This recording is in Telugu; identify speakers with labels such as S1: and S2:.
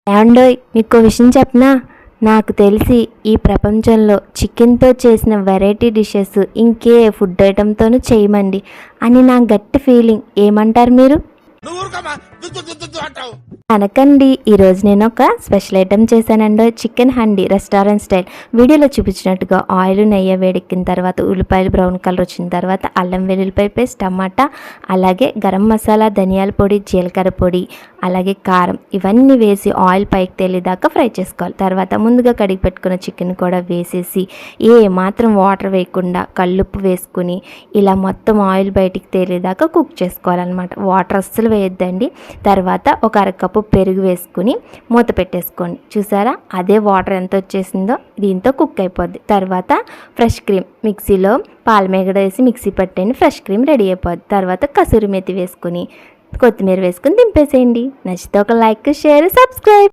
S1: ఏమండోయ్, మీకు విషయం చెప్పనా? నాకు తెలిసి ఈ ప్రపంచంలో చికెన్తో చేసిన వెరైటీ డిషెస్ ఇంకే ఫుడ్ ఐటెంతోనూ చేయమండి అని నా గట్టి ఫీలింగ్. ఏమంటారు మీరు? అనకండి, ఈరోజు నేను ఒక స్పెషల్ ఐటెం చేశానండి. Chicken handi restaurant style. వీడియోలో చూపించినట్టుగా ఆయిల్ నెయ్యి వేడెక్కిన తర్వాత ఉల్లిపాయలు బ్రౌన్ కలర్ వచ్చిన తర్వాత అల్లం వెల్లుల్లిపాయ పేస్ట్, టమాటా, అలాగే గరం మసాలా, ధనియాల పొడి, జీలకర్ర పొడి, అలాగే కారం ఇవన్నీ వేసి ఆయిల్ పైకి తేలేదాకా ఫ్రై చేసుకోవాలి. తర్వాత ముందుగా కడిగి పెట్టుకున్న చికెన్ కూడా వేసేసి మాత్రం వాటర్ వేయకుండా కల్లుప్పు వేసుకుని ఇలా మొత్తం ఆయిల్ బయటికి తేలేదాకా కుక్ చేసుకోవాలన్నమాట. వాటర్ అస్సలు వేయొద్దండి. తర్వాత ఒక అరకప్పు పెరుగు వేసుకుని మూత పెట్టేసుకోండి. చూసారా, అదే వాటర్ ఎంత వచ్చేసిందో దీంతో కుక్ అయిపోద్ది. తర్వాత ఫ్రెష్ క్రీమ్ మిక్సీలో పాలమేగడ వేసి మిక్సీ పట్టండి. ఫ్రెష్ క్రీమ్ రెడీ అయిపోద్ది. తర్వాత కసూరి మెతి వేసుకుని కొత్తిమీర వేసుకుని దింపేసేయండి. నచ్చితే ఒక లైక్, షేర్, సబ్స్క్రైబ్.